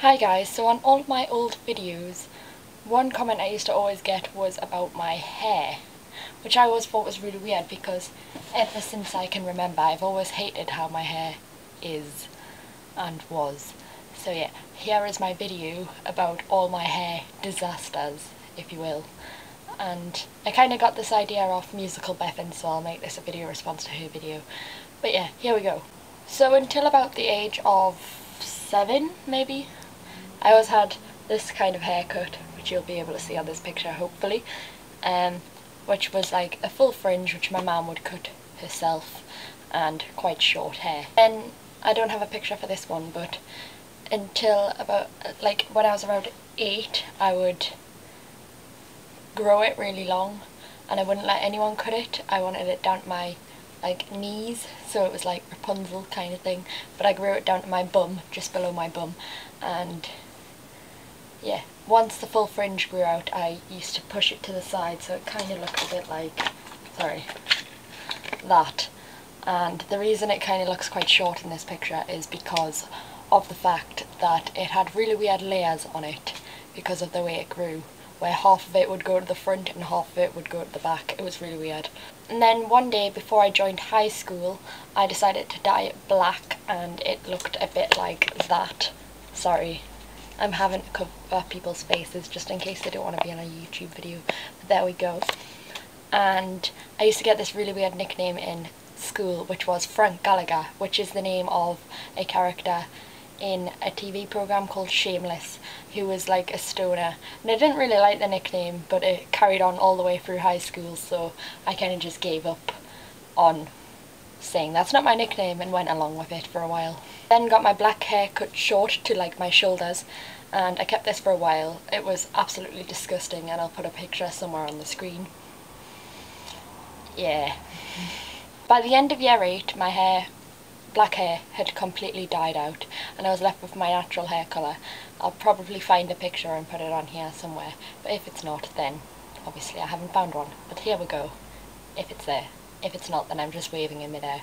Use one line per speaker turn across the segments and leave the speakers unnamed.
Hi guys, so on all of my old videos, one comment I used to always get was about my hair, which I always thought was really weird because ever since I can remember I've always hated how my hair is and was. So yeah, here is my video about all my hair disasters, if you will. And I kind of got this idea off Musical Bethan, so I'll make this a video response to her video. But yeah, here we go. So until about the age of 7 maybe, I always had this kind of haircut, which you'll be able to see on this picture hopefully, which was like a full fringe which my mum would cut herself, and quite short hair. Then I don't have a picture for this one, but until about like when I was around 8 I would grow it really long and I wouldn't let anyone cut it. I wanted it down to my knees, so it was like Rapunzel kind of thing, but I grew it down to my bum, just below my bum. And yeah, once the full fringe grew out I used to push it to the side so it kind of looked a bit like, sorry, that. And the reason it kind of looks quite short in this picture is because of the fact that it had really weird layers on it because of the way it grew, where half of it would go to the front and half of it would go to the back. It was really weird. And then one day before I joined high school I decided to dye it black and it looked a bit like that. Sorry, I'm having to cover up people's faces just in case they don't want to be on a YouTube video, but there we go. And I used to get this really weird nickname in school which was Frank Gallagher, which is the name of a character in a TV programme called Shameless, who was like a stoner, and I didn't really like the nickname, but it carried on all the way through high school, so I kind of just gave up on saying that's not my nickname and went along with it for a while. Then got my black hair cut short to like my shoulders, and I kept this for a while. It was absolutely disgusting, and I'll put a picture somewhere on the screen. Yeah. By the end of year 8 my black hair had completely died out and I was left with my natural hair colour. I'll probably find a picture and put it on here somewhere, but if it's not, then obviously I haven't found one. But here we go, if it's there. If it's not, then I'm just waving in midair.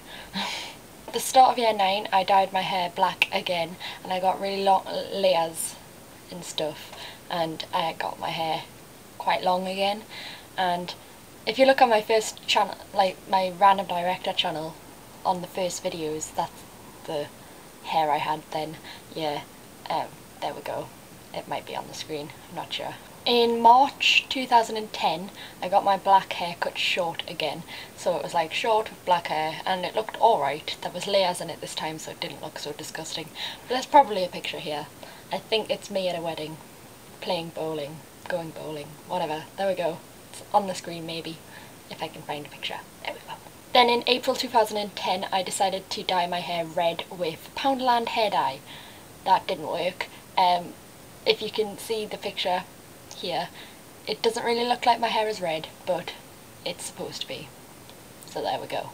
At the start of year 9 I dyed my hair black again and I got really long layers and stuff, and I got my hair quite long again. And if you look on my first channel, like my Random Director channel, on the first videos, that's the hair I had then. Yeah, there we go. It might be on the screen, I'm not sure. In March 2010 I got my black hair cut short again, so it was like short with black hair and it looked alright. There was layers in it this time so it didn't look so disgusting, but there's probably a picture here. I think it's me at a wedding, playing bowling, going bowling, whatever. There we go. It's on the screen maybe, if I can find a picture. There we go. Then in April 2010 I decided to dye my hair red with Poundland hair dye. That didn't work. If you can see the picture here, it doesn't really look like my hair is red, but it's supposed to be. So there we go.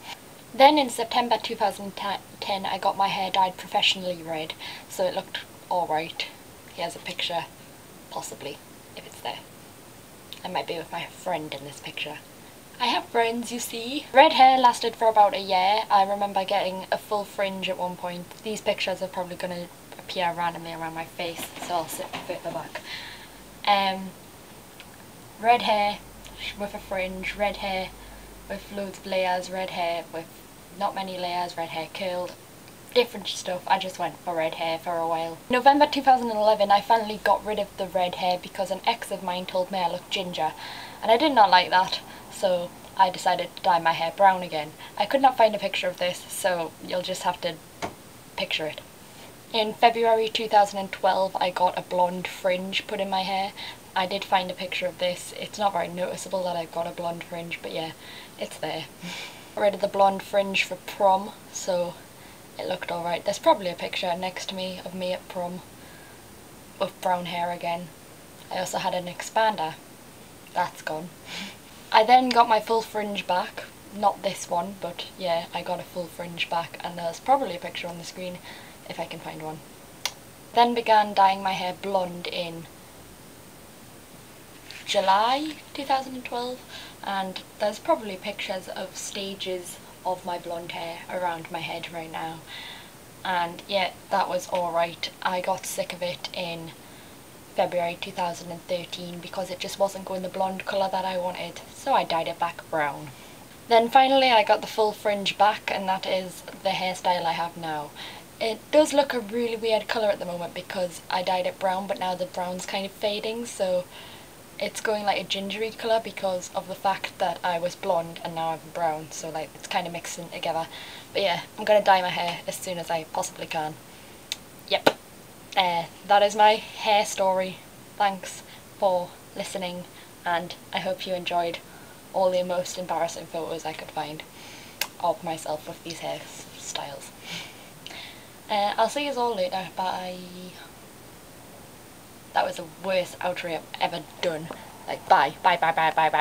Then in September 2010 I got my hair dyed professionally red, so it looked alright. Here's a picture, possibly, if it's there. I might be with my friend in this picture. I have friends, you see. Red hair lasted for about a year. I remember getting a full fringe at one point. These pictures are probably going to appear randomly around my face, so I'll sit further back. Red hair with a fringe, red hair with loads of layers, red hair with not many layers, red hair curled, different stuff. I just went for red hair for a while. In November 2011 I finally got rid of the red hair because an ex of mine told me I looked ginger, and I did not like that. So I decided to dye my hair brown again. I could not find a picture of this, so you'll just have to picture it. In February 2012 I got a blonde fringe put in my hair. I did find a picture of this. It's not very noticeable that I got a blonde fringe, but yeah, it's there. Got rid of the blonde fringe for prom, so it looked alright. There's probably a picture next to me of me at prom with brown hair again. I also had an expander. That's gone. I then got my full fringe back, not this one, but yeah, I got a full fringe back, and there's probably a picture on the screen if I can find one. Then began dyeing my hair blonde in July 2012, and there's probably pictures of stages of my blonde hair around my head right now. and yeah, that was alright. I got sick of it in February 2013 because it just wasn't going the blonde colour that I wanted, so I dyed it back brown. Then finally I got the full fringe back, and that is the hairstyle I have now. It does look a really weird colour at the moment because I dyed it brown, but now the brown's kind of fading, so it's going like a gingery colour because of the fact that I was blonde and now I'm brown, so like it's kind of mixing together. But yeah, I'm going to dye my hair as soon as I possibly can. Yep, that is my hair story. Thanks for listening, and I hope you enjoyed all the most embarrassing photos I could find of myself with these hairstyles. I'll see you all later. Bye. That was the worst outro I've ever done. Like, bye, bye, bye, bye, bye, bye.